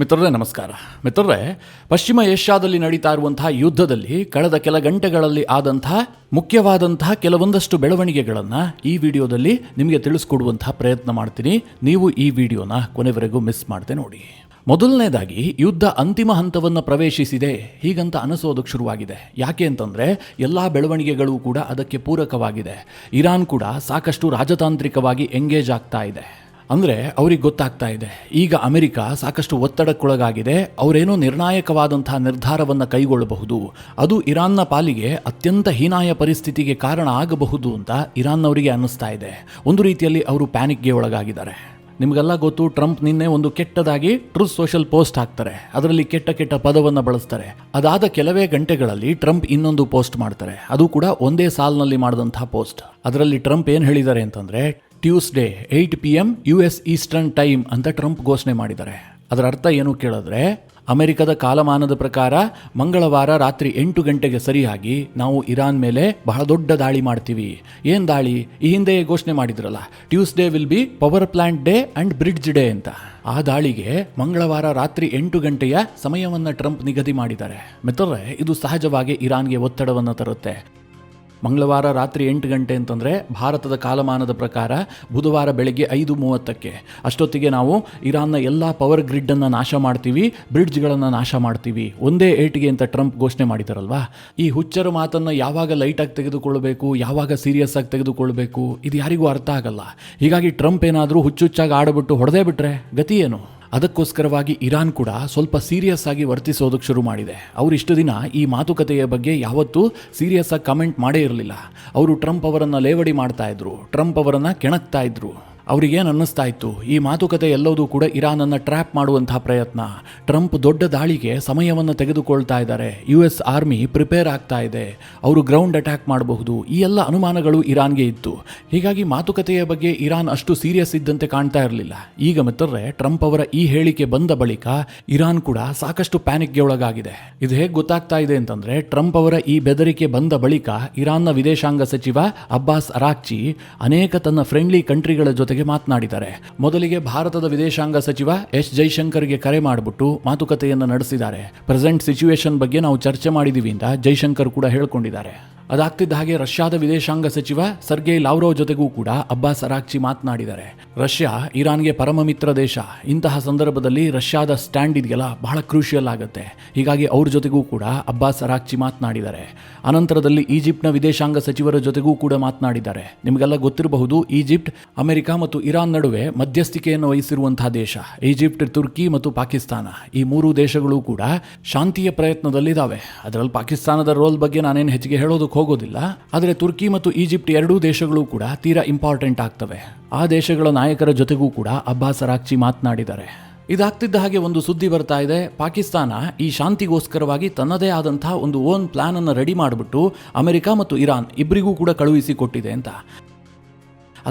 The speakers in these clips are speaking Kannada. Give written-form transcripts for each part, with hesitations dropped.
ಮಿತ್ರರೇ ನಮಸ್ಕಾರ. ಮಿತ್ರರೇ, ಪಶ್ಚಿಮ ಏಷ್ಯಾದಲ್ಲಿ ನಡೀತಾ ಇರುವಂತಹ ಯುದ್ಧದಲ್ಲಿ ಕಳೆದ ಕೆಲ ಗಂಟೆಗಳಲ್ಲಿ ಆದಂತಹ ಮುಖ್ಯವಾದಂತಹ ಕೆಲವೊಂದಷ್ಟು ಬೆಳವಣಿಗೆಗಳನ್ನು ಈ ವಿಡಿಯೋದಲ್ಲಿ ನಿಮಗೆ ತಿಳಿಸ್ಕೊಡುವಂತಹ ಪ್ರಯತ್ನ ಮಾಡ್ತೀನಿ. ನೀವು ಈ ವಿಡಿಯೋನ ಕೊನೆವರೆಗೂ ಮಿಸ್ ಮಾಡದೆ ನೋಡಿ. ಮೊದಲನೇದಾಗಿ ಯುದ್ಧ ಅಂತಿಮ ಹಂತವನ್ನು ಪ್ರವೇಶಿಸಿದೆ ಹೀಗಂತ ಅನಿಸೋದಕ್ಕೆ ಶುರುವಾಗಿದೆ. ಯಾಕೆ ಅಂತಂದರೆ ಎಲ್ಲ ಬೆಳವಣಿಗೆಗಳು ಕೂಡ ಅದಕ್ಕೆ ಪೂರಕವಾಗಿದೆ. ಇರಾನ್ ಕೂಡ ಸಾಕಷ್ಟು ರಾಜತಾಂತ್ರಿಕವಾಗಿ ಎಂಗೇಜ್ ಆಗ್ತಾ ಇದೆ. ಅಂದರೆ ಅವ್ರಿಗೆ ಗೊತ್ತಾಗ್ತಾ ಇದೆ, ಈಗ ಅಮೆರಿಕ ಸಾಕಷ್ಟು ಒತ್ತಡಕ್ಕೊಳಗಾಗಿದೆ, ಅವರೇನೋ ನಿರ್ಣಾಯಕವಾದಂತಹ ನಿರ್ಧಾರವನ್ನು ಕೈಗೊಳ್ಳಬಹುದು, ಅದು ಇರಾನ್ನ ಪಾಲಿಗೆ ಅತ್ಯಂತ ಹೀನಾಯ ಪರಿಸ್ಥಿತಿಗೆ ಕಾರಣ ಆಗಬಹುದು ಅಂತ ಇರಾನ್ನವರಿಗೆ ಅನ್ನಿಸ್ತಾ ಇದೆ. ಒಂದು ರೀತಿಯಲ್ಲಿ ಅವರು ಪ್ಯಾನಿಕ್ಗೆ ಒಳಗಾಗಿದ್ದಾರೆ. ನಿಮಗೆಲ್ಲ ಗೊತ್ತು, ಟ್ರಂಪ್ ನಿನ್ನೆ ಒಂದು ಕೆಟ್ಟದಾಗಿ ಟ್ರೂತ್ ಸೋಷಿಯಲ್ ಪೋಸ್ಟ್ ಹಾಕ್ತಾರೆ, ಅದರಲ್ಲಿ ಕೆಟ್ಟ ಪದವನ್ನು ಬಳಸ್ತಾರೆ. ಅದಾದ ಕೆಲವೇ ಗಂಟೆಗಳಲ್ಲಿ ಟ್ರಂಪ್ ಇನ್ನೊಂದು ಪೋಸ್ಟ್ ಮಾಡ್ತಾರೆ, ಅದು ಕೂಡ ಒಂದೇ ಸಾಲಿನಲ್ಲಿ ಮಾಡಿದಂತಹ ಪೋಸ್ಟ್. ಅದರಲ್ಲಿ ಟ್ರಂಪ್ ಏನು ಹೇಳಿದ್ದಾರೆ ಅಂತಂದರೆ, Tuesday 8 PM US eastern time ಅಂತ ಟ್ರಂಪ್ ಘೋಷಣೆ ಮಾಡಿದ್ದಾರೆ. ಅದರ ಅರ್ಥ ಏನು ಕೇಳಿದ್ರೆ, ಅಮೆರಿಕದ ಕಾಲಮಾನದ ಪ್ರಕಾರ ಮಂಗಳವಾರ ರಾತ್ರಿ 8 ಗಂಟೆಗೆ ಸರಿಯಾಗಿ ನಾವು ಇರಾನ್ ಮೇಲೆ ಬಹಳ ದೊಡ್ಡ ದಾಳಿ ಮಾಡ್ತೀವಿ. ಏನು ದಾಳಿ? ಈ ಹಿಂದೆ ಘೋಷಣೆ ಮಾಡಿದ್ರಲ್ಲ, Tuesday will be power plant day and bridge day ಅಂತ. ಆ ದಾಳಿಗೆ ಮಂಗಳವಾರ ರಾತ್ರಿ 8 ಗಂಟೆಯ ಸಮಯವನ್ನು ಟ್ರಂಪ್ ನಿಗದಿ ಮಾಡಿದ್ದಾರೆ. ಮಿತ್ರರೇ, ಇದು ಸಹಜವಾಗಿ ಇರಾನ್ಗೆ ಒತ್ತಡವನ್ನು ತರುತ್ತೆ. ಮಂಗಳವಾರ ರಾತ್ರಿ 8 ಗಂಟೆ ಅಂತಂದರೆ ಭಾರತದ ಕಾಲಮಾನದ ಪ್ರಕಾರ ಬುಧವಾರ ಬೆಳಗ್ಗೆ 5:30ಕ್ಕೆ ಅಷ್ಟೊತ್ತಿಗೆ ನಾವು ಇರಾನ್ನ ಎಲ್ಲ ಪವರ್ ಗ್ರಿಡ್ಡನ್ನು ನಾಶ ಮಾಡ್ತೀವಿ, ಬ್ರಿಡ್ಜ್ಗಳನ್ನು ನಾಶ ಮಾಡ್ತೀವಿ, ಒಂದೇ ಏಟಿಗೆ ಅಂತ ಟ್ರಂಪ್ ಘೋಷಣೆ ಮಾಡಿದಾರಲ್ವಾ. ಈ ಹುಚ್ಚರ ಮಾತನ್ನು ಯಾವಾಗ ಲೈಟಾಗಿ ತೆಗೆದುಕೊಳ್ಬೇಕು, ಯಾವಾಗ ಸೀರಿಯಸ್ ಆಗಿ ತೆಗೆದುಕೊಳ್ಬೇಕು, ಇದು ಯಾರಿಗೂ ಅರ್ಥ ಆಗಲ್ಲ. ಹೀಗಾಗಿ ಟ್ರಂಪ್ ಏನಾದರೂ ಹುಚ್ಚುಚ್ಚಾಗಿ ಆಡಿಬಿಟ್ಟು ಹೊಡೆದೇ ಬಿಟ್ರೆ ಗತಿ ಏನು? ಅದಕ್ಕೋಸ್ಕರವಾಗಿ ಇರಾನ್ ಕೂಡ ಸ್ವಲ್ಪ ಸೀರಿಯಸ್ ಆಗಿ ವರ್ತಿಸೋದಕ್ಕೆ ಶುರು ಮಾಡಿದೆ. ಅವರು ಇಷ್ಟು ದಿನ ಈ ಮಾತುಕತೆಯ ಬಗ್ಗೆ ಯಾವತ್ತೂ ಸೀರಿಯಸ್ ಆಗಿ ಕಮೆಂಟ್ ಮಾಡೇ ಇರಲಿಲ್ಲ. ಅವರು ಟ್ರಂಪ್ ಅವರನ್ನು ಲೇವಡಿ ಮಾಡ್ತಾ ಇದ್ರು, ಟ್ರಂಪ್ ಅವರನ್ನು ಕೆಣಕ್ತಾ ಇದ್ರು. ಅವರಿಗೇನು ಅನ್ನಿಸ್ತಾ ಇತ್ತು, ಈ ಮಾತುಕತೆ ಎಲ್ಲವೂ ಕೂಡ ಇರಾನನ್ನು ಟ್ರ್ಯಾಪ್ ಮಾಡುವಂತಹ ಪ್ರಯತ್ನ. ಟ್ರಂಪ್ ದೊಡ್ಡ ದಾಳಿಗೆ ಸಮಯವನ್ನು ತೆಗೆದುಕೊಳ್ತಾ ಇದ್ದಾರೆ, US ಆರ್ಮಿ ಪ್ರಿಪೇರ್ ಆಗ್ತಾ ಇದೆ, ಅವರು ಗ್ರೌಂಡ್ ಅಟ್ಯಾಕ್ ಮಾಡಬಹುದು, ಈ ಎಲ್ಲ ಅನುಮಾನಗಳು ಇರಾನ್ಗೆ ಇತ್ತು. ಹೀಗಾಗಿ ಮಾತುಕತೆಯ ಬಗ್ಗೆ ಇರಾನ್ ಅಷ್ಟು ಸೀರಿಯಸ್ ಇದ್ದಂತೆ ಕಾಣ್ತಾ ಇರಲಿಲ್ಲ. ಈಗ ಮಿತ್ರರೇ, ಟ್ರಂಪ್ ಅವರ ಈ ಹೇಳಿಕೆ ಬಂದ ಬಳಿಕ ಇರಾನ್ ಕೂಡ ಸಾಕಷ್ಟು ಪ್ಯಾನಿಕ್ಗೆ ಒಳಗಾಗಿದೆ. ಇದು ಹೇಗೆ ಗೊತ್ತಾಗ್ತಾ ಇದೆ ಅಂತಂದರೆ, ಟ್ರಂಪ್ ಅವರ ಈ ಬೆದರಿಕೆ ಬಂದ ಬಳಿಕ ಇರಾನ್ನ ವಿದೇಶಾಂಗ ಸಚಿವ ಅಬ್ಬಾಸ್ ಅರಾಕ್ಚಿ ಅನೇಕ ತನ್ನ ಫ್ರೆಂಡ್ಲಿ ಕಂಟ್ರಿಗಳ ಜೊತೆಗೆ ಮಾತನಾಡಿದ್ದಾರೆ. ಮೊದಲಿಗೆ ಭಾರತದ ವಿದೇಶಾಂಗ ಸಚಿವ ಎಸ್ ಜೈಶಂಕರ್ಗೆ ಕರೆ ಮಾಡಿಬಿಟ್ಟು ಮಾತುಕತೆಯನ್ನು ನಡೆಸಿದ್ದಾರೆ. ಪ್ರೆಸೆಂಟ್ ಸಿಚುವೇಶನ್ ಬಗ್ಗೆ ನಾವು ಚರ್ಚೆ ಮಾಡಿದೀವಿ ಅಂತ ಜೈಶಂಕರ್ ಕೂಡ ಹೇಳ್ಕೊಂಡಿದ್ದಾರೆ. ಅದಾಗ್ತಿದ್ದ ಹಾಗೆ ರಷ್ಯಾದ ವಿದೇಶಾಂಗ ಸಚಿವ ಸರ್ಗೇ ಲಾವ್ರೋವ್ ಜೊತೆಗೂ ಕೂಡ ಅಬ್ಬಾಸ್ ಅರಾಕ್ಚಿ ಮಾತನಾಡಿದ್ದಾರೆ. ರಷ್ಯಾ ಇರಾನ್ಗೆ ಪರಮ ಮಿತ್ರ ದೇಶ. ಇಂತಹ ಸಂದರ್ಭದಲ್ಲಿ ರಷ್ಯಾದ ಸ್ಟ್ಯಾಂಡ್ ಇದೆಯಲ್ಲ ಬಹಳ ಕ್ರೂಷಿಯಲ್ ಆಗುತ್ತೆ. ಹೀಗಾಗಿ ಅವ್ರ ಜೊತೆಗೂ ಕೂಡ ಅಬ್ಬಾಸ್ ಅರಾಕ್ಚಿ ಮಾತನಾಡಿದ್ದಾರೆ. ಅನಂತರದಲ್ಲಿ ಈಜಿಪ್ಟ್ನ ವಿದೇಶಾಂಗ ಸಚಿವರ ಜೊತೆಗೂ ಕೂಡ ಮಾತನಾಡಿದ್ದಾರೆ. ನಿಮಗೆಲ್ಲ ಗೊತ್ತಿರಬಹುದು, ಈಜಿಪ್ಟ್ ಅಮೆರಿಕ ಮತ್ತು ಇರಾನ್ ನಡುವೆ ಮಧ್ಯಸ್ಥಿಕೆಯನ್ನು ವಹಿಸಿರುವಂತಹ ದೇಶ. ಈಜಿಪ್ಟ್, ತುರ್ಕಿ ಮತ್ತು ಪಾಕಿಸ್ತಾನ, ಈ 3 ದೇಶಗಳು ಕೂಡ ಶಾಂತಿಯ ಪ್ರಯತ್ನದಲ್ಲಿದ್ದಾವೆ. ಅದರಲ್ಲಿ ಪಾಕಿಸ್ತಾನದ ರೋಲ್ ಬಗ್ಗೆ ನಾನೇನು ಹೆಚ್ಚಿಗೆ ಹೇಳೋದಕ್ಕೆ ಹೋಗೋದಿಲ್ಲ. ಆದರೆ ತುರ್ಕಿ ಮತ್ತು ಈಜಿಪ್ಟ್ ಎರಡೂ ದೇಶಗಳು ಕೂಡ ತೀರಾ ಇಂಪಾರ್ಟೆಂಟ್ ಆಗ್ತವೆ. ಆ ದೇಶಗಳ ನಾಯಕರ ಜೊತೆಗೂ ಕೂಡ ಅಬ್ಬಾಸ್ ಅರಾಕ್ಚಿ ಮಾತನಾಡಿದ್ದಾರೆ. ಇದಾಗ್ತಿದ್ದ ಹಾಗೆ ಒಂದು ಸುದ್ದಿ ಬರ್ತಾ ಇದೆ, ಪಾಕಿಸ್ತಾನ ಈ ಶಾಂತಿಗೋಸ್ಕರವಾಗಿ ತನ್ನದೇ ಆದಂತಹ ಒಂದು ಓನ್ ಪ್ಲಾನ್ ಅನ್ನು ರೆಡಿ ಮಾಡಿಬಿಟ್ಟು ಅಮೆರಿಕ ಮತ್ತು ಇರಾನ್ ಇಬ್ಬರಿಗೂ ಕೂಡ ಕಳುಹಿಸಿ ಕೊಟ್ಟಿದೆ ಅಂತ.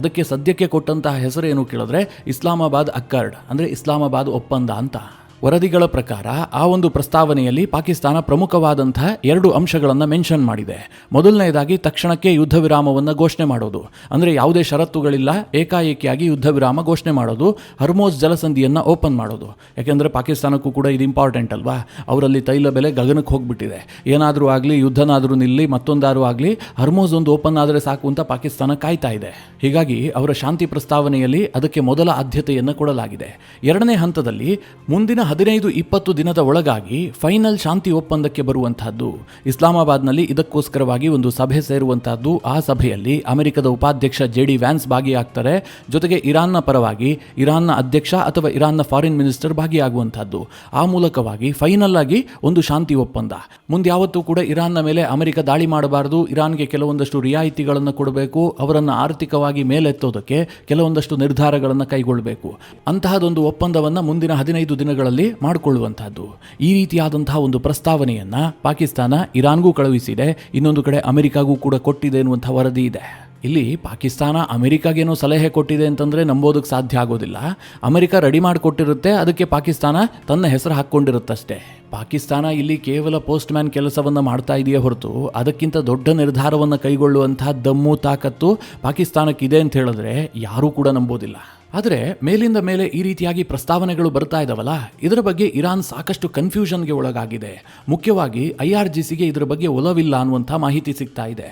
ಅದಕ್ಕೆ ಸದ್ಯಕ್ಕೆ ಕೊಟ್ಟಂತಹ ಹೆಸರೇನು ಕೇಳಿದ್ರೆ ಇಸ್ಲಾಮಾಬಾದ್ ಅಕ್ಕಾರ್ಡ್, ಅಂದರೆ ಇಸ್ಲಾಮಾಬಾದ್ ಒಪ್ಪಂದ ಅಂತ. ವರದಿಗಳ ಪ್ರಕಾರ ಆ ಒಂದು ಪ್ರಸ್ತಾವನೆಯಲ್ಲಿ ಪಾಕಿಸ್ತಾನ ಪ್ರಮುಖವಾದಂತಹ 2 ಅಂಶಗಳನ್ನು ಮೆನ್ಷನ್ ಮಾಡಿದೆ. ಮೊದಲನೇದಾಗಿ ತಕ್ಷಣಕ್ಕೆ ಯುದ್ಧ ವಿರಾಮವನ್ನು ಘೋಷಣೆ ಮಾಡೋದು, ಅಂದರೆ ಯಾವುದೇ ಷರತ್ತುಗಳಿಲ್ಲ, ಏಕಾಏಕಿಯಾಗಿ ಯುದ್ಧ ವಿರಾಮ ಘೋಷಣೆ ಮಾಡೋದು, ಹರ್ಮೋಸ್ ಜಲಸಂಧಿಯನ್ನು ಓಪನ್ ಮಾಡೋದು. ಯಾಕೆಂದರೆ ಪಾಕಿಸ್ತಾನಕ್ಕೂ ಕೂಡ ಇದು ಇಂಪಾರ್ಟೆಂಟ್ ಅಲ್ವಾ. ಅವರಲ್ಲಿ ತೈಲ ಬೆಲೆ ಗಗನಕ್ಕೆ ಹೋಗ್ಬಿಟ್ಟಿದೆ. ಏನಾದರೂ ಆಗಲಿ, ಯುದ್ಧನಾದರೂ ನಿಲ್ಲಿ, ಮತ್ತೊಂದಾದರೂ ಆಗಲಿ, ಹರ್ಮೋಸ್ ಒಂದು ಓಪನ್ ಆದರೆ ಸಾಕು ಅಂತ ಪಾಕಿಸ್ತಾನ ಕಾಯ್ತಾ ಇದೆ. ಹೀಗಾಗಿ ಅವರ ಶಾಂತಿ ಪ್ರಸ್ತಾವನೆಯಲ್ಲಿ ಅದಕ್ಕೆ ಮೊದಲ ಆದ್ಯತೆಯನ್ನು ಕೊಡಲಾಗಿದೆ. ಎರಡನೇ ಹಂತದಲ್ಲಿ ಮುಂದಿನ 15-20 ದಿನದ ಒಳಗಾಗಿ ಫೈನಲ್ ಶಾಂತಿ ಒಪ್ಪಂದಕ್ಕೆ ಬರುವಂತಹದ್ದು. ಇಸ್ಲಾಮಾಬಾದ್ನಲ್ಲಿ ಇದಕ್ಕೋಸ್ಕರವಾಗಿ ಒಂದು ಸಭೆ ಸೇರುವಂತಹದ್ದು. ಆ ಸಭೆಯಲ್ಲಿ ಅಮೆರಿಕದ ಉಪಾಧ್ಯಕ್ಷ JD ವ್ಯಾನ್ಸ್ ಭಾಗಿಯಾಗ್ತಾರೆ. ಜೊತೆಗೆ ಇರಾನ್ನ ಪರವಾಗಿ ಇರಾನ್ನ ಅಧ್ಯಕ್ಷ ಅಥವಾ ಇರಾನ್ನ ಫಾರಿನ್ ಮಿನಿಸ್ಟರ್ ಭಾಗಿಯಾಗುವಂತಹದ್ದು. ಆ ಮೂಲಕವಾಗಿ ಫೈನಲ್ ಆಗಿ ಒಂದು ಶಾಂತಿ ಒಪ್ಪಂದ. ಮುಂದೆ ಯಾವತ್ತೂ ಕೂಡ ಇರಾನ್ನ ಮೇಲೆ ಅಮೆರಿಕ ದಾಳಿ ಮಾಡಬಾರದು, ಇರಾನ್ಗೆ ಕೆಲವೊಂದಷ್ಟು ರಿಯಾಯಿತಿಗಳನ್ನು ಕೊಡಬೇಕು, ಅವರನ್ನು ಆರ್ಥಿಕವಾಗಿ ಮೇಲೆತ್ತೋದಕ್ಕೆ ಕೆಲವೊಂದಷ್ಟು ನಿರ್ಧಾರಗಳನ್ನು ಕೈಗೊಳ್ಳಬೇಕು. ಅಂತಹದೊಂದು ಒಪ್ಪಂದವನ್ನು ಮುಂದಿನ 15 ದಿನಗಳಲ್ಲಿ ಮಾಡಿಕೊಳ್ಳುವಂತಹದ್ದು. ಈ ರೀತಿಯಾದಂತಹ ಒಂದು ಪ್ರಸ್ತಾವನೆಯನ್ನ ಪಾಕಿಸ್ತಾನ ಇರಾನ್ಗೂ ಕಳುಹಿಸಿದೆ, ಇನ್ನೊಂದು ಕಡೆ ಅಮೆರಿಕಾಗೂ ಕೂಡ ಕೊಟ್ಟಿದೆ ಎನ್ನುವಂತಹ ವರದಿ ಇದೆ. ಇಲ್ಲಿ ಪಾಕಿಸ್ತಾನ ಅಮೆರಿಕಾಗೇನೋ ಸಲಹೆ ಕೊಟ್ಟಿದೆ ಅಂತಂದರೆ ನಂಬೋದಕ್ಕೆ ಸಾಧ್ಯ ಆಗೋದಿಲ್ಲ. ಅಮೆರಿಕ ರೆಡಿ ಮಾಡಿಕೊಟ್ಟಿರುತ್ತೆ, ಅದಕ್ಕೆ ಪಾಕಿಸ್ತಾನ ತನ್ನ ಹೆಸರು ಹಾಕ್ಕೊಂಡಿರುತ್ತಷ್ಟೇ. ಪಾಕಿಸ್ತಾನ ಇಲ್ಲಿ ಕೇವಲ ಪೋಸ್ಟ್ ಮ್ಯಾನ್ ಕೆಲಸವನ್ನು ಮಾಡ್ತಾ ಇದೆಯೇ ಹೊರತು ಅದಕ್ಕಿಂತ ದೊಡ್ಡ ನಿರ್ಧಾರವನ್ನು ಕೈಗೊಳ್ಳುವಂತಹ ದಮ್ಮು ತಾಕತ್ತು ಪಾಕಿಸ್ತಾನಕ್ಕಿದೆ ಅಂತ ಹೇಳಿದ್ರೆ ಯಾರೂ ಕೂಡ ನಂಬೋದಿಲ್ಲ. ಆದರೆ ಮೇಲಿಂದ ಮೇಲೆ ಈ ರೀತಿಯಾಗಿ ಪ್ರಸ್ತಾವನೆಗಳು ಬರ್ತಾ ಇದಾವಲ್ಲ, ಇದರ ಬಗ್ಗೆ ಇರಾನ್ ಸಾಕಷ್ಟು ಕನ್ಫ್ಯೂಷನ್ಗೆ ಒಳಗಾಗಿದೆ. ಮುಖ್ಯವಾಗಿ IRGCಗೆ ಇದರ ಬಗ್ಗೆ ಒಲವಿಲ್ಲ ಅನ್ನುವಂಥ ಮಾಹಿತಿ ಸಿಗ್ತಾ ಇದೆ.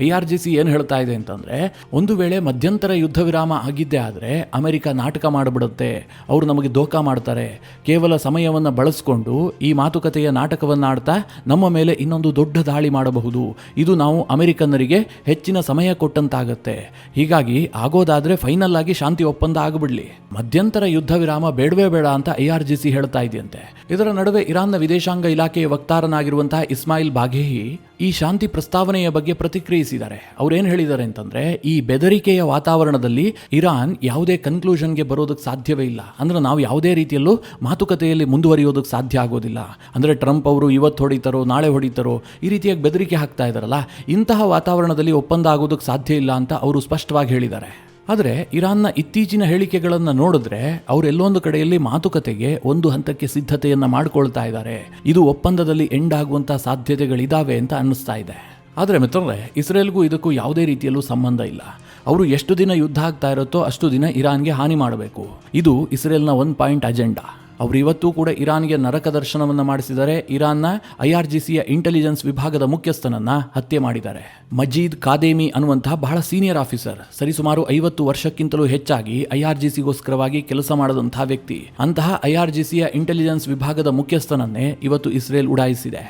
IRGC ಏನು ಹೇಳ್ತಾ ಇದೆ ಅಂತಂದರೆ, ಒಂದು ವೇಳೆ ಮಧ್ಯಂತರ ಯುದ್ಧ ವಿರಾಮ ಆಗಿದ್ದೇ ಆದರೆ ಅಮೆರಿಕ ನಾಟಕ ಮಾಡಿಬಿಡುತ್ತೆ, ಅವರು ನಮಗೆ ದೋಖಾ ಮಾಡ್ತಾರೆ, ಕೇವಲ ಸಮಯವನ್ನು ಬಳಸ್ಕೊಂಡು ಈ ಮಾತುಕತೆಯ ನಾಟಕವನ್ನು ಆಡ್ತಾ ನಮ್ಮ ಮೇಲೆ ಇನ್ನೊಂದು ದೊಡ್ಡ ದಾಳಿ ಮಾಡಬಹುದು, ಇದು ನಾವು ಅಮೆರಿಕನ್ನರಿಗೆ ಹೆಚ್ಚಿನ ಸಮಯ ಕೊಟ್ಟಂತಾಗತ್ತೆ, ಹೀಗಾಗಿ ಆಗೋದಾದರೆ ಫೈನಲ್ ಆಗಿ ಶಾಂತಿ ಒಪ್ಪಂದ ಆಗಿಬಿಡಲಿ, ಮಧ್ಯಂತರ ಯುದ್ಧ ವಿರಾಮ ಬೇಡವೇ ಬೇಡ ಅಂತ IRGC ಹೇಳ್ತಾ ಇದೆಯಂತೆ. ಇದರ ನಡುವೆ ಇರಾನ್ನ ವಿದೇಶಾಂಗ ಇಲಾಖೆಯ ವಕ್ತಾರನಾಗಿರುವಂತಹ ಇಸ್ಮಾಯಿಲ್ ಬಾಘೇಹಿ ಈ ಶಾಂತಿ ಪ್ರಸ್ತಾವನೆಯ ಬಗ್ಗೆ ಪ್ರತಿಕ್ರಿಯಿಸಿದ್ದಾರೆ. ಅವ್ರೇನು ಹೇಳಿದ್ದಾರೆ ಅಂತಂದ್ರೆ, ಈ ಬೆದರಿಕೆಯ ವಾತಾವರಣದಲ್ಲಿ ಇರಾನ್ ಯಾವುದೇ ಕನ್ಕ್ಲೂಷನ್ಗೆ ಬರೋದಕ್ಕೆ ಸಾಧ್ಯವೇ ಇಲ್ಲ. ಅಂದ್ರೆ ನಾವು ಯಾವುದೇ ರೀತಿಯಲ್ಲೂ ಮಾತುಕತೆಯಲ್ಲಿ ಮುಂದುವರಿಯೋದಕ್ಕೆ ಸಾಧ್ಯ ಆಗೋದಿಲ್ಲ. ಅಂದ್ರೆ ಟ್ರಂಪ್ ಅವರು ಇವತ್ತು ಹೊಡಿತಾರೋ ನಾಳೆ ಹೊಡಿತಾರೋ ಈ ರೀತಿಯಾಗಿ ಬೆದರಿಕೆ ಹಾಕ್ತಾ ಇದ್ದಾರಲ್ಲ, ಇಂತಹ ವಾತಾವರಣದಲ್ಲಿ ಒಪ್ಪಂದ ಆಗೋದಕ್ಕೆ ಸಾಧ್ಯ ಇಲ್ಲ ಅಂತ ಅವರು ಸ್ಪಷ್ಟವಾಗಿ ಹೇಳಿದ್ದಾರೆ. ಆದರೆ ಇರಾನ್ನ ಇತ್ತೀಚಿನ ಹೇಳಿಕೆಗಳನ್ನು ನೋಡಿದ್ರೆ ಅವರೆಲ್ಲೊಂದು ಕಡೆಯಲ್ಲಿ ಮಾತುಕತೆಗೆ ಒಂದು ಹಂತಕ್ಕೆ ಸಿದ್ಧತೆಯನ್ನು ಮಾಡಿಕೊಳ್ತಾ ಇದ್ದಾರೆ. ಇದು ಒಪ್ಪಂದದಲ್ಲಿ ಎಂಡ್ ಆಗುವಂಥ ಸಾಧ್ಯತೆಗಳಿದ್ದಾವೆ ಅಂತ ಅನ್ನಿಸ್ತಾ ಇದೆ. ಆದರೆ ಮಿತ್ರರೇ, ಇಸ್ರೇಲ್ಗೂ ಇದಕ್ಕೂ ಯಾವುದೇ ರೀತಿಯಲ್ಲೂ ಸಂಬಂಧ ಇಲ್ಲ. ಅವರು ಎಷ್ಟು ದಿನ ಯುದ್ಧ ಆಗ್ತಾ ಇರುತ್ತೋ ಅಷ್ಟು ದಿನ ಇರಾನ್ಗೆ ಹಾನಿ ಮಾಡಬೇಕು. ಇದು ಇಸ್ರೇಲ್ನ ಒನ್ ಪಾಯಿಂಟ್ ಅಜೆಂಡಾ. ಅವರು ಇವತ್ತೂ ಕೂಡ ಇರಾನ್ಗೆ ನರಕ ದರ್ಶನವನ್ನು ಮಾಡಿಸಿದ್ದಾರೆ. ಇರಾನ್ನ IRGCಯ ಇಂಟೆಲಿಜೆನ್ಸ್ ವಿಭಾಗದ ಮುಖ್ಯಸ್ಥನನ್ನ ಹತ್ಯೆ ಮಾಡಿದ್ದಾರೆ. ಮಜೀದ್ ಕಾದೇಮಿ ಅನ್ನುವಂತಹ ಬಹಳ ಸೀನಿಯರ್ ಆಫೀಸರ್, ಸರಿಸುಮಾರು 50 ವರ್ಷಕ್ಕಿಂತಲೂ ಹೆಚ್ಚಾಗಿ IRGCಗೋಸ್ಕರವಾಗಿ ಕೆಲಸ ಮಾಡದಂತಹ ವ್ಯಕ್ತಿ. ಅಂತಹ IRGCಯ ಇಂಟೆಲಿಜೆನ್ಸ್ ವಿಭಾಗದ ಮುಖ್ಯಸ್ಥನನ್ನೇ ಇವತ್ತು ಇಸ್ರೇಲ್ ಉಡಾಯಿಸಿದೆ.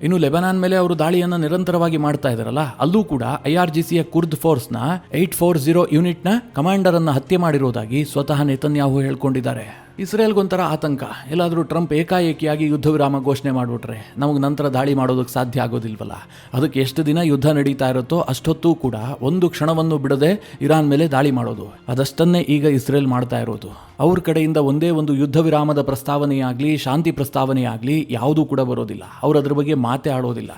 ಇನ್ನು ಲೆಬನಾನ್ ಮೇಲೆ ಅವರು ದಾಳಿಯನ್ನು ನಿರಂತರವಾಗಿ ಮಾಡ್ತಾ ಇದ್ದಾರಲ್ಲ, ಅಲ್ಲೂ ಕೂಡ IRGCಯ ಕುರ್ದ್ ಫೋರ್ಸ್ನ 840 ಯೂನಿಟ್ನ ಕಮಾಂಡರ್ ಅನ್ನು ಹತ್ಯೆ ಮಾಡಿರುವುದಾಗಿ ಸ್ವತಃ ನೆತನ್ಯಾಹು ಹೇಳ್ಕೊಂಡಿದ್ದಾರೆ. ಇಸ್ರೇಲ್ಗೊಂಥರ ಆತಂಕ, ಎಲ್ಲಾದರೂ ಟ್ರಂಪ್ ಏಕಾಏಕಿಯಾಗಿ ಯುದ್ಧ ವಿರಾಮ ಘೋಷಣೆ ಮಾಡಿಬಿಟ್ರೆ ನಮಗೆ ನಂತರ ದಾಳಿ ಮಾಡೋದಕ್ಕೆ ಸಾಧ್ಯ ಆಗೋದಿಲ್ವಲ್ಲ, ಅದಕ್ಕೆ ಎಷ್ಟು ದಿನ ಯುದ್ಧ ನಡೀತಾ ಇರುತ್ತೋ ಅಷ್ಟೊತ್ತೂ ಕೂಡ ಒಂದು ಕ್ಷಣವನ್ನು ಬಿಡದೆ ಇರಾನ್ ಮೇಲೆ ದಾಳಿ ಮಾಡೋದು, ಅದಷ್ಟನ್ನೇ ಈಗ ಇಸ್ರೇಲ್ ಮಾಡ್ತಾ ಇರೋದು. ಅವ್ರ ಕಡೆಯಿಂದ ಒಂದೇ ಒಂದು ಯುದ್ಧ ವಿರಾಮದ ಪ್ರಸ್ತಾವನೆಯಾಗಲಿ ಶಾಂತಿ ಪ್ರಸ್ತಾವನೆಯಾಗಲಿ ಯಾವುದೂ ಕೂಡ ಬರೋದಿಲ್ಲ. ಅವರು ಅದ್ರ ಬಗ್ಗೆ ಮಾತೇ ಆಡೋದಿಲ್ಲ.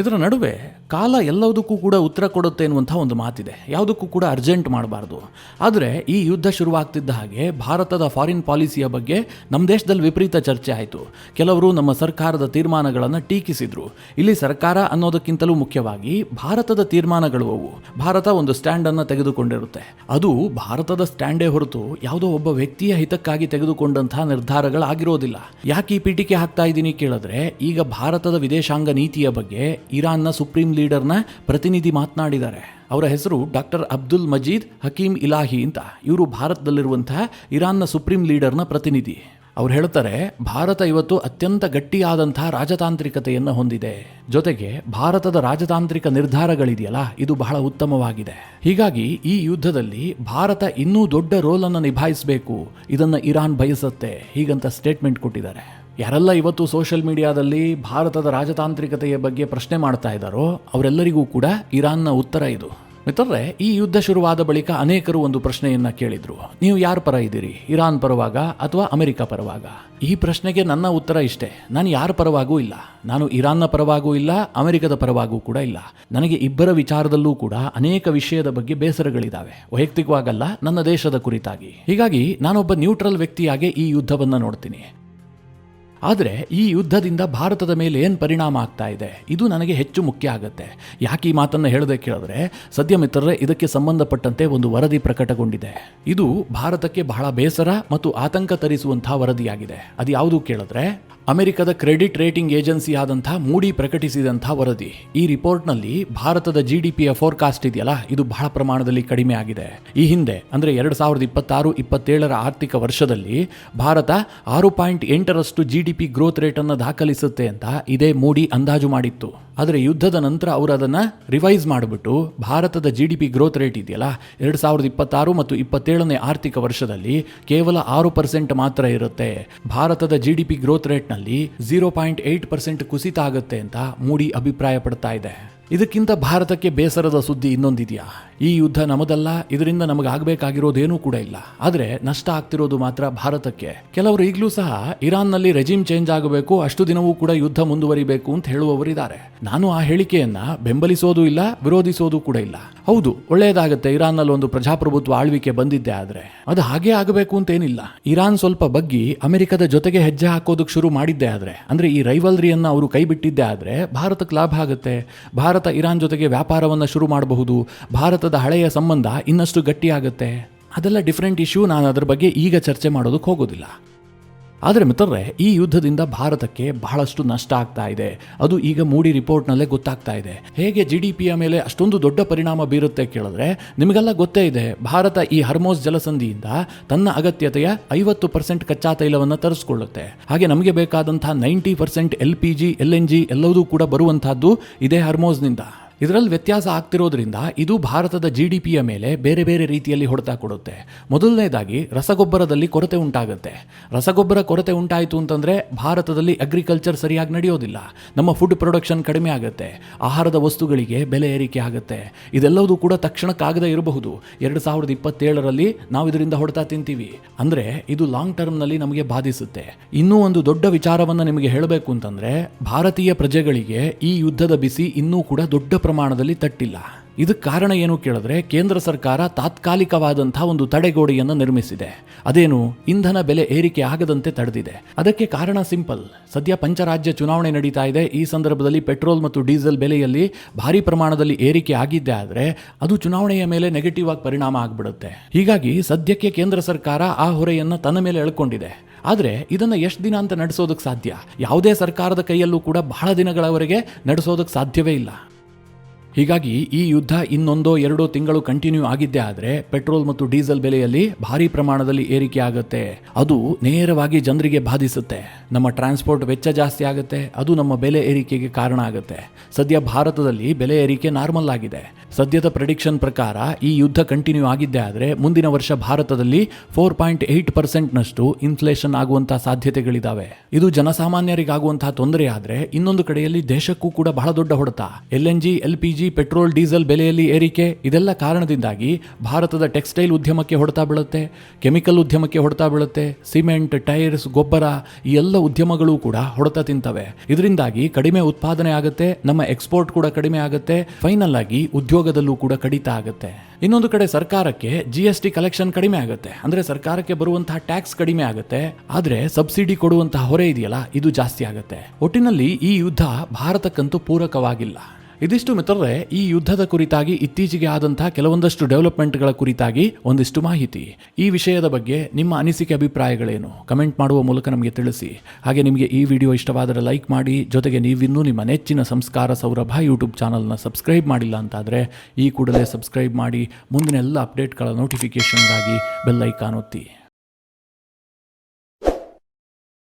ಇದರ ನಡುವೆ ಕಾಲ ಎಲ್ಲದಕ್ಕೂ ಕೂಡ ಉತ್ತರ ಕೊಡುತ್ತೆ ಎನ್ನುವಂಥ ಒಂದು ಮಾತಿದೆ. ಯಾವುದಕ್ಕೂ ಕೂಡ ಅರ್ಜೆಂಟ್ ಮಾಡಬಾರ್ದು. ಆದರೆ ಈ ಯುದ್ಧ ಶುರುವಾಗ್ತಿದ್ದ ಹಾಗೆ ಭಾರತದ ಫಾರಿನ್ ಪಾಲಿಸಿಯ ಬಗ್ಗೆ ನಮ್ಮ ದೇಶದಲ್ಲಿ ವಿಪರೀತ ಚರ್ಚೆ ಆಯಿತು. ಕೆಲವರು ನಮ್ಮ ಸರ್ಕಾರದ ತೀರ್ಮಾನಗಳನ್ನು ಟೀಕಿಸಿದ್ರು. ಇಲ್ಲಿ ಸರ್ಕಾರ ಅನ್ನೋದಕ್ಕಿಂತಲೂ ಮುಖ್ಯವಾಗಿ ಭಾರತದ ತೀರ್ಮಾನಗಳು ಅವು. ಭಾರತ ಒಂದು ಸ್ಟ್ಯಾಂಡನ್ನು ತೆಗೆದುಕೊಂಡಿರುತ್ತೆ. ಅದು ಭಾರತದ ಸ್ಟ್ಯಾಂಡೇ ಹೊರತು ಯಾವುದೋ ಒಬ್ಬ ವ್ಯಕ್ತಿಯ ಹಿತಕ್ಕಾಗಿ ತೆಗೆದುಕೊಂಡಂತಹ ನಿರ್ಧಾರಗಳಾಗಿರೋದಿಲ್ಲ. ಯಾಕೆ ಈ ಪೀಠಿಕೆ ಹಾಕ್ತಾ ಇದ್ದೀನಿ ಕೇಳಿದ್ರೆ, ಈಗ ಭಾರತದ ವಿದೇಶಾಂಗ ನೀತಿಯ ಬಗ್ಗೆ ಇರಾನ್ನ ಸುಪ್ರೀಂ ಲೀಡರ್ನ ಪ್ರತಿನಿಧಿ ಮಾತನಾಡಿದ್ದಾರೆ. ಅವರ ಹೆಸರು ಡಾಕ್ಟರ್ ಅಬ್ದುಲ್ ಮಜೀದ್ ಹಕೀಮ್ ಇಲಾಹಿ ಅಂತ. ಇವರು ಭಾರತದಲ್ಲಿರುವಂತಹ ಇರಾನ್ನ ಸುಪ್ರೀಂ ಲೀಡರ್ನ ಪ್ರತಿನಿಧಿ. ಅವ್ರು ಹೇಳ್ತಾರೆ, ಭಾರತ ಇವತ್ತು ಅತ್ಯಂತ ಗಟ್ಟಿಯಾದಂತಹ ರಾಜತಾಂತ್ರಿಕತೆಯನ್ನು ಹೊಂದಿದೆ. ಜೊತೆಗೆ ಭಾರತದ ರಾಜತಾಂತ್ರಿಕ ನಿರ್ಧಾರಗಳಿದೆಯಲ್ಲ, ಇದು ಬಹಳ ಉತ್ತಮವಾಗಿದೆ. ಹೀಗಾಗಿ ಈ ಯುದ್ಧದಲ್ಲಿ ಭಾರತ ಇನ್ನೂ ದೊಡ್ಡ ರೋಲನ್ನು ನಿಭಾಯಿಸಬೇಕು, ಇದನ್ನು ಇರಾನ್ ಬಯಸುತ್ತೆ, ಹೀಗಂತ ಸ್ಟೇಟ್ಮೆಂಟ್ ಕೊಟ್ಟಿದ್ದಾರೆ. ಯಾರೆಲ್ಲ ಇವತ್ತು ಸೋಷಿಯಲ್ ಮೀಡಿಯಾದಲ್ಲಿ ಭಾರತದ ರಾಜತಾಂತ್ರಿಕತೆಯ ಬಗ್ಗೆ ಪ್ರಶ್ನೆ ಮಾಡ್ತಾ ಇದ್ದಾರೋ ಅವರೆಲ್ಲರಿಗೂ ಕೂಡ ಇರಾನ್ನ ಉತ್ತರ ಇದು. ಮಿತ್ರರೇ, ಈ ಯುದ್ಧ ಶುರುವಾದ ಬಳಿಕ ಅನೇಕರು ಒಂದು ಪ್ರಶ್ನೆಯನ್ನ ಕೇಳಿದ್ರು, ನೀವು ಯಾರ ಪರ ಇದ್ದೀರಿ, ಇರಾನ್ ಪರವಾಗ ಅಥವಾ ಅಮೆರಿಕ ಪರವಾಗ? ಈ ಪ್ರಶ್ನೆಗೆ ನನ್ನ ಉತ್ತರ ಇಷ್ಟೇ, ನಾನು ಯಾರ ಪರವಾಗೂ ಇಲ್ಲ. ನಾನು ಇರಾನ್ನ ಪರವಾಗೂ ಇಲ್ಲ, ಅಮೆರಿಕದ ಪರವಾಗೂ ಕೂಡ ಇಲ್ಲ. ನನಗೆ ಇಬ್ಬರ ವಿಚಾರದಲ್ಲೂ ಕೂಡ ಅನೇಕ ವಿಷಯದ ಬಗ್ಗೆ ಬೇಸರಗಳಿದ್ದಾವೆ, ವೈಯಕ್ತಿಕವಾಗಲ್ಲ, ನನ್ನ ದೇಶದ ಕುರಿತಾಗಿ. ಹೀಗಾಗಿ ನಾನೊಬ್ಬ ನ್ಯೂಟ್ರಲ್ ವ್ಯಕ್ತಿಯಾಗಿ ಈ ಯುದ್ಧವನ್ನು ನೋಡ್ತೀನಿ. ಆದರೆ ಈ ಯುದ್ಧದಿಂದ ಭಾರತದ ಮೇಲೆ ಏನು ಪರಿಣಾಮ ಆಗ್ತಾ ಇದೆ, ಇದು ನನಗೆ ಹೆಚ್ಚು ಮುಖ್ಯ ಆಗುತ್ತೆ. ಯಾಕೆ ಈ ಮಾತನ್ನು ಹೇಳದೆ ಕೇಳಿದ್ರೆ, ಸದ್ಯ ಮಿತ್ರರೇ, ಇದಕ್ಕೆ ಸಂಬಂಧಪಟ್ಟಂತೆ ಒಂದು ವರದಿ ಪ್ರಕಟಗೊಂಡಿದೆ. ಇದು ಭಾರತಕ್ಕೆ ಬಹಳ ಬೇಸರ ಮತ್ತು ಆತಂಕ ತರಿಸುವಂತಹ ವರದಿಯಾಗಿದೆ. ಅದು ಯಾವುದು ಕೇಳಿದ್ರೆ, ಅಮೆರಿಕದ ಕ್ರೆಡಿಟ್ ರೇಟಿಂಗ್ ಏಜೆನ್ಸಿ ಆದಂತಹ ಮೂಡಿ ಪ್ರಕಟಿಸಿದಂತಹ ವರದಿ. ಈ ರಿಪೋರ್ಟ್ನಲ್ಲಿ ಭಾರತದ GDPಯ ಫೋರ್ಕಾಸ್ಟ್ ಇದೆಯಲ್ಲ, ಇದು ಬಹಳ ಪ್ರಮಾಣದಲ್ಲಿ ಕಡಿಮೆ ಆಗಿದೆ. ಈ ಹಿಂದೆ ಅಂದರೆ 2026-27 ಆರ್ಥಿಕ ವರ್ಷದಲ್ಲಿ ಭಾರತ 6.8% GDP ಗ್ರೋತ್ ರೇಟನ್ನು ದಾಖಲಿಸುತ್ತೆ ಅಂತ ಇದೇ ಮೂಡಿ ಅಂದಾಜು ಮಾಡಿತ್ತು. ಆದರೆ ಯುದ್ಧದ ನಂತರ ಅವರು ಅದನ್ನು ರಿವೈಸ್ ಮಾಡಿಬಿಟ್ಟು ಭಾರತದ GDP ಗ್ರೋತ್ ರೇಟ್ ಇದೆಯಲ್ಲ, 2026 ಮತ್ತು 27ನೇ ಆರ್ಥಿಕ ವರ್ಷದಲ್ಲಿ ಕೇವಲ 6% ಮಾತ್ರ ಇರುತ್ತೆ. ಭಾರತದ GDP ಗ್ರೋತ್ ರೇಟ್ನಲ್ಲಿ 0.8% ಕುಸಿತ ಆಗುತ್ತೆ ಅಂತ ಮೂಡಿ ಅಭಿಪ್ರಾಯ ಪಡ್ತಾ ಇದೆ. ಇದಕ್ಕಿಂತ ಭಾರತಕ್ಕೆ ಬೇಸರದ ಸುದ್ದಿ ಇನ್ನೊಂದಿದೆಯಾ? ಈ ಯುದ್ಧ ನಮ್ಮದಲ್ಲ, ಇದರಿಂದ ನಮಗೆ ಆಗಬೇಕಾಗಿರೋದೇನೂ ಕೂಡ ಇಲ್ಲ, ಆದರೆ ನಷ್ಟ ಆಗ್ತಿರೋದು ಮಾತ್ರ ಭಾರತಕ್ಕೆ. ಕೆಲವರು ಈಗಲೂ ಸಹ ಇರಾನ್ನಲ್ಲಿ ರೆಜಿಮ್ ಚೇಂಜ್ ಆಗಬೇಕು, ಅಷ್ಟು ದಿನವೂ ಕೂಡ ಯುದ್ಧ ಮುಂದುವರಿಬೇಕು ಅಂತ ಹೇಳುವವರಿದ್ದಾರೆ. ನಾನು ಆ ಹೇಳಿಕೆಯನ್ನ ಬೆಂಬಲಿಸೋದು ಇಲ್ಲ, ವಿರೋಧಿಸೋದು ಕೂಡ ಇಲ್ಲ. ಹೌದು, ಒಳ್ಳೆಯದಾಗುತ್ತೆ, ಇರಾನ್ನಲ್ಲಿ ಒಂದು ಪ್ರಜಾಪ್ರಭುತ್ವ ಆಳ್ವಿಕೆ ಬಂದಿದ್ದೆ, ಆದರೆ ಅದು ಹಾಗೆ ಆಗಬೇಕು ಅಂತೇನಿಲ್ಲ. ಇರಾನ್ ಸ್ವಲ್ಪ ಬಗ್ಗಿ ಅಮೆರಿಕದ ಜೊತೆಗೆ ಹೆಜ್ಜೆ ಹಾಕೋದಕ್ಕೆ ಶುರು ಮಾಡಿದ್ದೆ ಆದ್ರೆ, ಅಂದ್ರೆ ಈ ರೈವಲ್ರಿಯನ್ನ ಅವರು ಕೈ ಬಿಟ್ಟಿದ್ದೆ ಆದ್ರೆ ಭಾರತಕ್ಕೆ ಲಾಭ ಆಗುತ್ತೆ. ಭಾರತ ಇರಾನ್ ಜೊತೆಗೆ ವ್ಯಾಪಾರವನ್ನ ಶುರು ಮಾಡಬಹುದು, ಭಾರತದ ಹಳೆಯ ಸಂಬಂಧ ಇನ್ನಷ್ಟು ಗಟ್ಟಿಯಾಗುತ್ತೆ. ಅದೆಲ್ಲ ಡಿಫರೆಂಟ್ ಇಶ್ಯೂ, ನಾನು ಅದರ ಬಗ್ಗೆ ಈಗ ಚರ್ಚೆ ಮಾಡೋದಕ್ಕೆ ಹೋಗೋದಿಲ್ಲ. ಆದರೆ ಮಿತ್ರರೇ, ಈ ಯುದ್ಧದಿಂದ ಭಾರತಕ್ಕೆ ಬಹಳಷ್ಟು ನಷ್ಟ ಆಗ್ತಾ ಇದೆ. ಅದು ಈಗ ಮೂಡಿ ರಿಪೋರ್ಟ್ನಲ್ಲೇ ಗೊತ್ತಾಗ್ತಾ ಇದೆ. ಹೇಗೆ GDPಯ ಮೇಲೆ ಅಷ್ಟೊಂದು ದೊಡ್ಡ ಪರಿಣಾಮ ಬೀರುತ್ತೆ ಕೇಳಿದ್ರೆ ನಿಮಗೆಲ್ಲ ಗೊತ್ತೇ ಇದೆ. ಭಾರತ ಈ ಹರ್ಮೋಸ್ ಜಲಸಂಧಿಯಿಂದ ತನ್ನ ಅಗತ್ಯತೆಯ 50% ಕಚ್ಚಾ ತೈಲವನ್ನು ತರಿಸ್ಕೊಳ್ಳುತ್ತೆ. ಹಾಗೆ ನಮಗೆ ಬೇಕಾದಂತಹ 90% LPG, LNG ಎಲ್ಲವೂ ಕೂಡ ಬರುವಂತಹದ್ದು ಇದೇ ಹರ್ಮೋಸ್ನಿಂದ. ಇದರಲ್ಲಿ ವ್ಯತ್ಯಾಸ ಆಗ್ತಿರೋದ್ರಿಂದ ಇದು ಭಾರತದ GDPಯ ಮೇಲೆ ಬೇರೆ ಬೇರೆ ರೀತಿಯಲ್ಲಿ ಹೊಡೆತ ಕೊಡುತ್ತೆ. ಮೊದಲನೇದಾಗಿ ರಸಗೊಬ್ಬರದಲ್ಲಿ ಕೊರತೆ ಉಂಟಾಗುತ್ತೆ. ರಸಗೊಬ್ಬರ ಕೊರತೆ ಉಂಟಾಯಿತು ಅಂತಂದರೆ ಭಾರತದಲ್ಲಿ ಅಗ್ರಿಕಲ್ಚರ್ ಸರಿಯಾಗಿ ನಡೆಯೋದಿಲ್ಲ, ನಮ್ಮ ಫುಡ್ ಪ್ರೊಡಕ್ಷನ್ ಕಡಿಮೆ ಆಗುತ್ತೆ, ಆಹಾರದ ವಸ್ತುಗಳಿಗೆ ಬೆಲೆ ಏರಿಕೆ ಆಗುತ್ತೆ. ಇದೆಲ್ಲವೂ ಕೂಡ ತಕ್ಷಣಕ್ಕಾಗದೇ ಇರಬಹುದು. 2027ರಲ್ಲಿ ನಾವು ಇದರಿಂದ ಹೊಡೆತ ತಿಂತೀವಿ. ಅಂದರೆ ಇದು ಲಾಂಗ್ ಟರ್ಮ್ನಲ್ಲಿ ನಮಗೆ ಬಾಧಿಸುತ್ತೆ. ಇನ್ನೂ ಒಂದು ದೊಡ್ಡ ವಿಚಾರವನ್ನು ನಿಮಗೆ ಹೇಳಬೇಕು ಅಂತಂದರೆ, ಭಾರತೀಯ ಪ್ರಜೆಗಳಿಗೆ ಈ ಯುದ್ಧದ ಬಿಸಿ ಇನ್ನೂ ಕೂಡ ದೊಡ್ಡ ಪ್ರಮಾಣದಲ್ಲಿ ತಟ್ಟಿಲ್ಲ. ಇದಕ್ಕೆ ಕಾರಣ ಏನು ಕೇಳಿದ್ರೆ, ಕೇಂದ್ರ ಸರ್ಕಾರ ತಾತ್ಕಾಲಿಕವಾದಂತಹ ಒಂದು ತಡೆಗೋಡೆಯನ್ನು ನಿರ್ಮಿಸಿದೆ. ಅದೇನು, ಇಂಧನ ಬೆಲೆ ಏರಿಕೆ ಆಗದಂತೆ ತಡೆದಿದೆ. ಅದಕ್ಕೆ ಕಾರಣ ಸಿಂಪಲ್. ಸದ್ಯ ಪಂಚರಾಜ್ಯ ಚುನಾವಣೆ ನಡೀತಾ ಇದೆ. ಈ ಸಂದರ್ಭದಲ್ಲಿ ಪೆಟ್ರೋಲ್ ಮತ್ತು ಡೀಸೆಲ್ ಬೆಲೆಯಲ್ಲಿ ಭಾರಿ ಪ್ರಮಾಣದಲ್ಲಿ ಏರಿಕೆ ಆಗಿದ್ದೆ ಆದರೆ ಅದು ಚುನಾವಣೆಯ ಮೇಲೆ ನೆಗೆಟಿವ್ ಆಗಿ ಪರಿಣಾಮ ಆಗ್ಬಿಡುತ್ತೆ. ಹೀಗಾಗಿ ಸದ್ಯಕ್ಕೆ ಕೇಂದ್ರ ಸರ್ಕಾರ ಆ ಹೊರೆಯನ್ನು ತನ್ನ ಮೇಲೆ ಎಳ್ಕೊಂಡಿದೆ. ಆದರೆ ಇದನ್ನು ಎಷ್ಟು ದಿನ ಅಂತ ನಡೆಸೋದಕ್ಕೆ ಸಾಧ್ಯ? ಯಾವುದೇ ಸರ್ಕಾರದ ಕೈಯಲ್ಲೂ ಕೂಡ ಬಹಳ ದಿನಗಳವರೆಗೆ ನಡೆಸೋದಕ್ಕೆ ಸಾಧ್ಯವೇ ಇಲ್ಲ. ಹೀಗಾಗಿ ಈ ಯುದ್ಧ ಇನ್ನೊಂದೋ 2 ತಿಂಗಳು ಕಂಟಿನ್ಯೂ ಆಗಿದ್ದೇ ಆದರೆ ಪೆಟ್ರೋಲ್ ಮತ್ತು ಡೀಸೆಲ್ ಬೆಲೆಯಲ್ಲಿ ಭಾರಿ ಪ್ರಮಾಣದಲ್ಲಿ ಏರಿಕೆ ಆಗುತ್ತೆ. ಅದು ನೇರವಾಗಿ ಜನರಿಗೆ ಬಾಧಿಸುತ್ತೆ. ನಮ್ಮ ಟ್ರಾನ್ಸ್ಪೋರ್ಟ್ ವೆಚ್ಚ ಜಾಸ್ತಿ ಆಗುತ್ತೆ, ಅದು ನಮ್ಮ ಬೆಲೆ ಏರಿಕೆಗೆ ಕಾರಣ ಆಗುತ್ತೆ. ಸದ್ಯ ಭಾರತದಲ್ಲಿ ಬೆಲೆ ಏರಿಕೆ ನಾರ್ಮಲ್ ಆಗಿದೆ. ಸದ್ಯದ ಪ್ರೆಡಿಕ್ಷನ್ ಪ್ರಕಾರ ಈ ಯುದ್ಧ ಕಂಟಿನ್ಯೂ ಆಗಿದ್ದೇ ಆದರೆ ಮುಂದಿನ ವರ್ಷ ಭಾರತದಲ್ಲಿ 4.8% ಇನ್ಫ್ಲೇಷನ್ ಆಗುವಂತಹ ಸಾಧ್ಯತೆಗಳಿದ್ದಾವೆ. ಇದು ಜನಸಾಮಾನ್ಯರಿಗಾಗುವಂತಹ ತೊಂದರೆ ಆದರೆ ಇನ್ನೊಂದು ಕಡೆಯಲ್ಲಿ ದೇಶಕ್ಕೂ ಕೂಡ ಬಹಳ ದೊಡ್ಡ ಹೊಡೆತ. LNG, LPG, ಪೆಟ್ರೋಲ್, ಡೀಸೆಲ್ ಬೆಲೆಯಲ್ಲಿ ಏರಿಕೆ, ಇದೆಲ್ಲ ಕಾರಣದಿಂದಾಗಿ ಭಾರತದ ಟೆಕ್ಸ್ಟೈಲ್ ಉದ್ಯಮಕ್ಕೆ ಹೊಡೆತ ಬೀಳುತ್ತೆ, ಕೆಮಿಕಲ್ ಉದ್ಯಮಕ್ಕೆ ಹೊಡೆತ ಬೀಳುತ್ತೆ, ಸಿಮೆಂಟ್, ಟೈರ್ಸ್, ಗೊಬ್ಬರ ಈ ಎಲ್ಲ ಉದ್ಯಮಗಳು ಕೂಡ ಹೊಡೆತ ತಿಂತವೆ. ಇದರಿಂದಾಗಿ ಕಡಿಮೆ ಉತ್ಪಾದನೆ ಆಗುತ್ತೆ, ನಮ್ಮ ಎಕ್ಸ್ಪೋರ್ಟ್ ಕೂಡ ಕಡಿಮೆ ಆಗುತ್ತೆ, ಫೈನಲ್ ಆಗಿ ಉದ್ಯೋಗದಲ್ಲೂ ಕೂಡ ಕಡಿತ ಆಗುತ್ತೆ. ಇನ್ನೊಂದು ಕಡೆ ಸರ್ಕಾರಕ್ಕೆ GST ಕಲೆಕ್ಷನ್ ಕಡಿಮೆ ಆಗುತ್ತೆ, ಅಂದ್ರೆ ಸರ್ಕಾರಕ್ಕೆ ಬರುವಂತಹ ಟ್ಯಾಕ್ಸ್ ಕಡಿಮೆ ಆಗುತ್ತೆ. ಆದ್ರೆ ಸಬ್ಸಿಡಿ ಕೊಡುವಂತಹ ಹೊರೆ ಇದೆಯಲ್ಲ, ಇದು ಜಾಸ್ತಿ ಆಗುತ್ತೆ. ಒಟ್ಟಿನಲ್ಲಿ ಈ ಯುದ್ಧ ಭಾರತಕ್ಕಂತೂ ಪೂರಕವಾಗಿಲ್ಲ. ಇದಿಷ್ಟು ಮಿತ್ರರೇ ಈ ಯುದ್ಧದ ಕುರಿತಾಗಿ ಇತ್ತೀಚೆಗೆ ಆದಂತಹ ಕೆಲವೊಂದಷ್ಟು ಡೆವಲಪ್ಮೆಂಟ್ಗಳ ಕುರಿತಾಗಿ ಒಂದಿಷ್ಟು ಮಾಹಿತಿ. ಈ ವಿಷಯದ ಬಗ್ಗೆ ನಿಮ್ಮ ಅನಿಸಿಕೆ, ಅಭಿಪ್ರಾಯಗಳೇನು? ಕಮೆಂಟ್ ಮಾಡುವ ಮೂಲಕ ನಮಗೆ ತಿಳಿಸಿ. ಹಾಗೆ ನಿಮಗೆ ಈ ವಿಡಿಯೋ ಇಷ್ಟವಾದರೆ ಲೈಕ್ ಮಾಡಿ. ಜೊತೆಗೆ ನೀವಿನ್ನೂ ನಿಮ್ಮ ನೆಚ್ಚಿನ ಸಂಸ್ಕಾರ ಸೌರಭ ಯೂಟ್ಯೂಬ್ ಚಾನಲ್ನ ಸಬ್ಸ್ಕ್ರೈಬ್ ಮಾಡಿಲ್ಲ ಅಂತಾದರೆ ಈ ಕೂಡಲೇ ಸಬ್ಸ್ಕ್ರೈಬ್ ಮಾಡಿ. ಮುಂದಿನ ಎಲ್ಲ ಅಪ್ಡೇಟ್ಗಳ ನೋಟಿಫಿಕೇಷನ್ಗಾಗಿ ಬೆಲ್ ಐಕಾನ್ ಒತ್ತಿ.